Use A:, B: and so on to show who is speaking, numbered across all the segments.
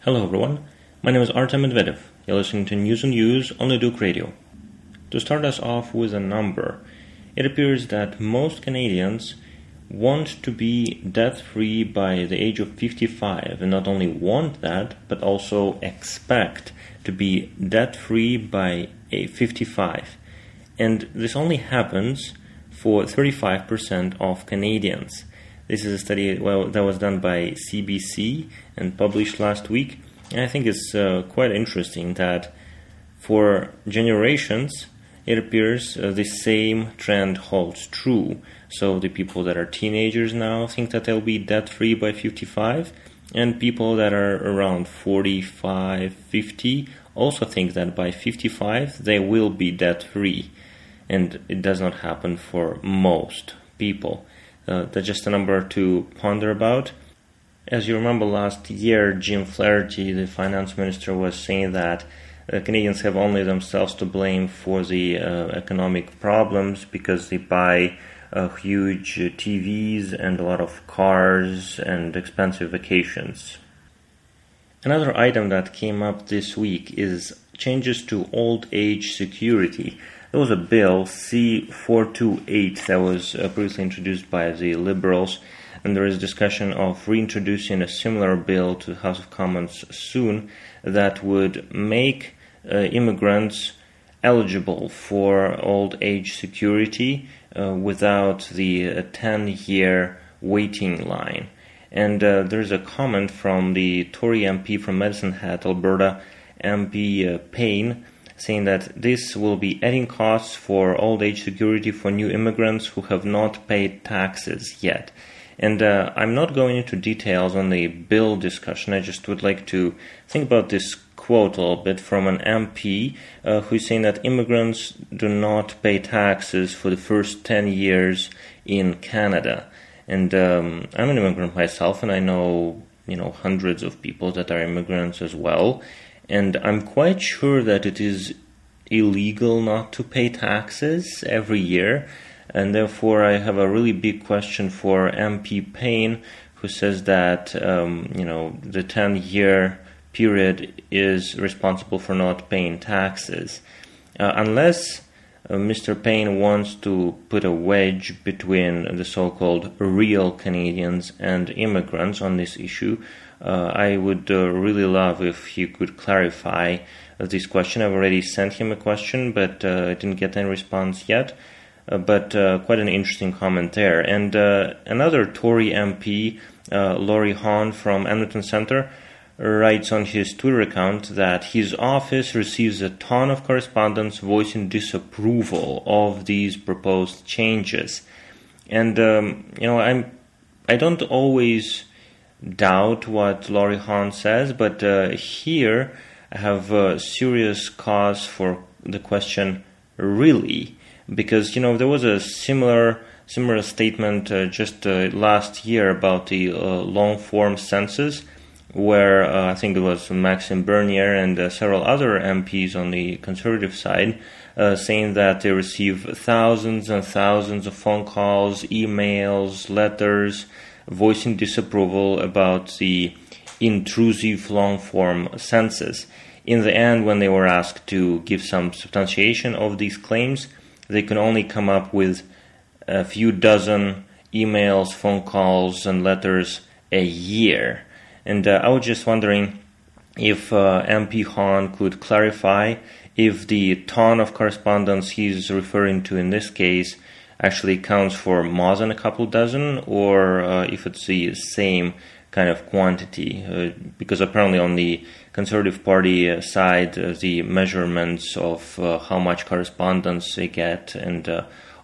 A: Hello everyone, my name is Artem Medvedev. You're listening to News on Use on Duke Radio. To start us off with a number, it appears that most Canadians want to be debt-free by the age of 55, and not only want that, but also expect to be debt-free by 55. And this only happens for 35% of Canadians. This is a study that was done by CBC and published last week. And I think it's quite interesting that for generations, it appears the same trend holds true. So the people that are teenagers now think that they'll be debt-free by 55, and people that are around 45, 50 also think that by 55 they will be debt-free. And it does not happen for most people. That's just a number to ponder about. As you remember, last year, Jim Flaherty, the finance minister, was saying that Canadians have only themselves to blame for the economic problems because they buy huge TVs and a lot of cars and expensive vacations. Another item that came up this week is changes to old age security. There was a bill, C-428, that was previously introduced by the Liberals, and there is discussion of reintroducing a similar bill to the House of Commons soon that would make immigrants eligible for old age security without the 10-year waiting line. And there's a comment from the Tory MP from Medicine Hat, Alberta, MP Payne, saying that this will be adding costs for old age security for new immigrants who have not paid taxes yet. And I'm not going into details on the bill discussion. I just would like to think about this quote a little bit from an MP who's saying that immigrants do not pay taxes for the first 10 years in Canada. And I'm an immigrant myself, and I know hundreds of people that are immigrants as well. And I'm quite sure that it is illegal not to pay taxes every year. And therefore, I have a really big question for MP Payne, who says that, the 10-year period is responsible for not paying taxes. Unless Mr. Payne wants to put a wedge between the so-called real Canadians and immigrants on this issue, I would really love if he could clarify this question. I've already sent him a question, but I didn't get any response yet. But quite an interesting comment there. And another Tory MP, Laurie Hahn from Edmonton Centre, writes on his Twitter account that his office receives a ton of correspondence voicing disapproval of these proposed changes. And, I don't always doubt what Laurie Hahn says, but here I have serious cause for the question, really? Because, there was a similar statement just last year about the long-form census, where I think it was Maxime Bernier and several other MPs on the Conservative side saying that they receive thousands and thousands of phone calls, emails, letters, voicing disapproval about the intrusive long-form census. In the end, when they were asked to give some substantiation of these claims, they could only come up with a few dozen emails, phone calls, and letters a year. And I was just wondering if MP Hahn could clarify if the ton of correspondence he's referring to in this case actually counts for more than a couple dozen, or if it's the same kind of quantity, because apparently on the Conservative Party side, the measurements of how much correspondence they get and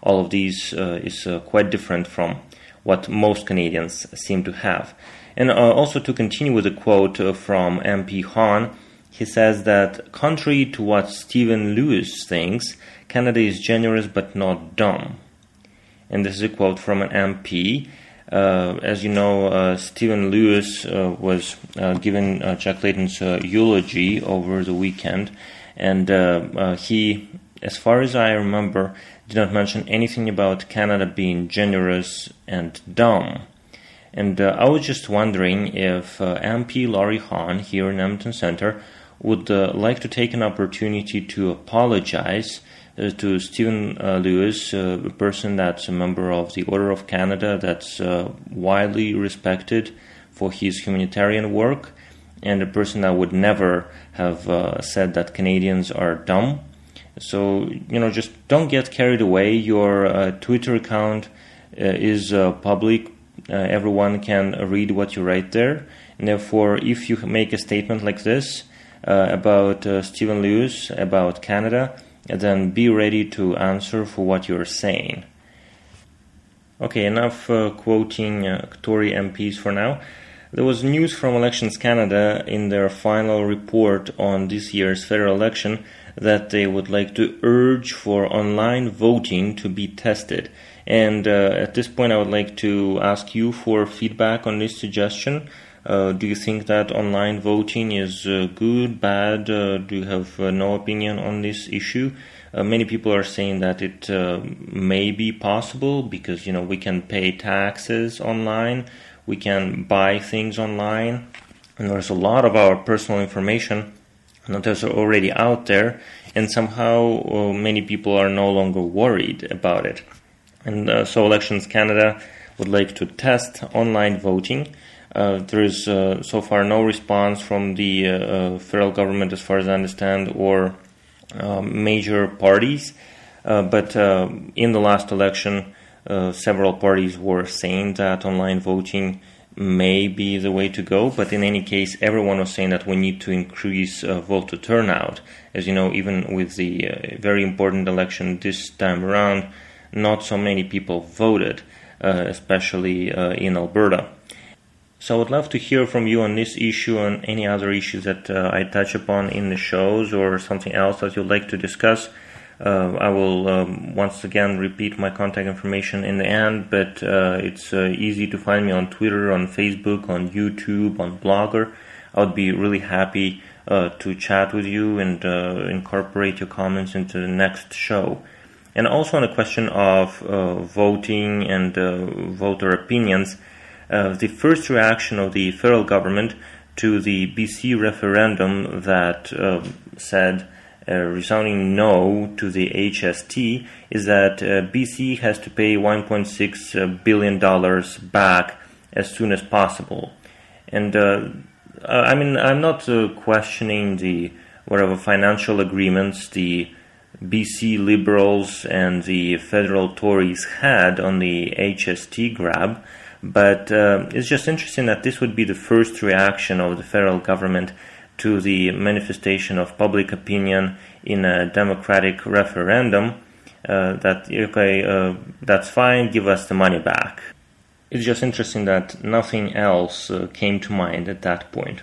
A: all of these is quite different from what most Canadians seem to have. And also to continue with a quote from MP Hahn, he says that, contrary to what Stephen Lewis thinks, Canada is generous but not dumb. And this is a quote from an MP. As you know, Stephen Lewis was given Jack Layton's eulogy over the weekend, and he, as far as I remember, did not mention anything about Canada being generous and dumb. And I was just wondering if MP Laurie Hahn here in Edmonton Centre would like to take an opportunity to apologize to Stephen Lewis, a person that's a member of the Order of Canada, that's widely respected for his humanitarian work, and a person that would never have said that Canadians are dumb. So, just don't get carried away. Your Twitter account is public. Everyone can read what you write there. And therefore, if you make a statement like this about Stephen Lewis, about Canada, then be ready to answer for what you're saying. Okay, enough quoting Tory MPs for now. There was news from Elections Canada in their final report on this year's federal election that they would like to urge for online voting to be tested. And at this point, I would like to ask you for feedback on this suggestion. Do you think that online voting is good, bad? Do you have no opinion on this issue? Many people are saying that it may be possible because, we can pay taxes online, we can buy things online, and there's a lot of our personal information that is already out there, and somehow many people are no longer worried about it. And so Elections Canada would like to test online voting. There is so far no response from the federal government, as far as I understand, or major parties. But in the last election, several parties were saying that online voting may be the way to go. But in any case, everyone was saying that we need to increase voter turnout. As you know, even with the very important election this time around, not so many people voted, especially in Alberta. So I would love to hear from you on this issue and any other issues that I touch upon in the shows or something else that you'd like to discuss. I will once again repeat my contact information in the end, but it's easy to find me on Twitter, on Facebook, on YouTube, on Blogger. I would be really happy to chat with you and incorporate your comments into the next show. And also on the question of voting and voter opinions, the first reaction of the federal government to the BC referendum that said resounding no to the HST is that BC has to pay $1.6 billion back as soon as possible. And I'm not questioning the whatever financial agreements the BC Liberals and the federal Tories had on the HST grab, but it's just interesting that this would be the first reaction of the federal government to the manifestation of public opinion in a democratic referendum, that's fine, give us the money back. It's just interesting that nothing else came to mind at that point.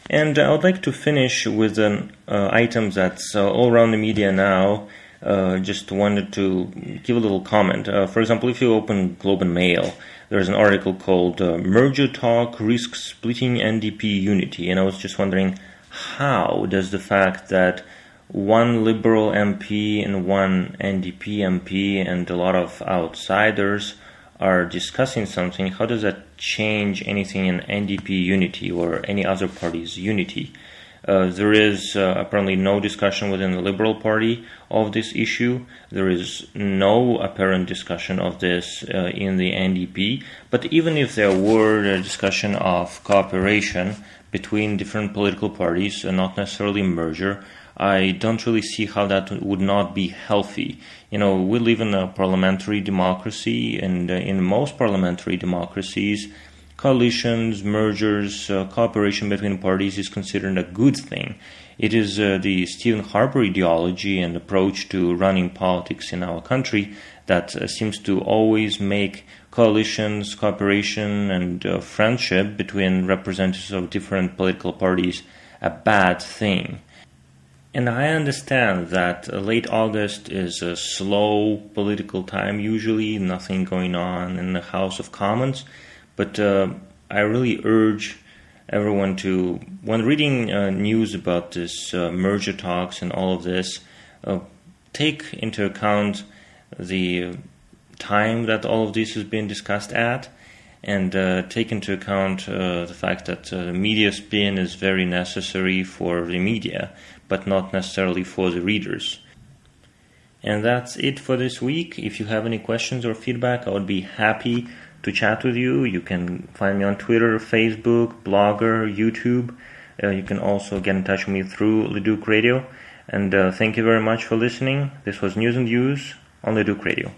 A: And I would like to finish with an item that's all around the media now. Just wanted to give a little comment. For example, if you open Globe and Mail, there's an article called Merger Talk Risks Splitting NDP Unity. And I was just wondering, how does the fact that one Liberal MP and one NDP MP and a lot of outsiders are discussing something, how does that change anything in NDP unity or any other party's unity? There is apparently no discussion within the Liberal Party of this issue. There is no apparent discussion of this in the NDP. But even if there were a discussion of cooperation between different political parties, not necessarily merger, I don't really see how that would not be healthy. We live in a parliamentary democracy, and in most parliamentary democracies, coalitions, mergers, cooperation between parties is considered a good thing. It is the Stephen Harper ideology and approach to running politics in our country that seems to always make coalitions, cooperation, and friendship between representatives of different political parties a bad thing. And I understand that late August is a slow political time usually, nothing going on in the House of Commons, but I really urge everyone to, when reading news about this merger talks and all of this, take into account the time that all of this has been discussed at, and take into account the fact that media spin is very necessary for the media, but not necessarily for the readers. And that's it for this week. If you have any questions or feedback, I would be happy to chat with you. You can find me on Twitter, Facebook, Blogger, YouTube. You can also get in touch with me through Leduc Radio. And thank you very much for listening. This was News and Views on Leduc Radio.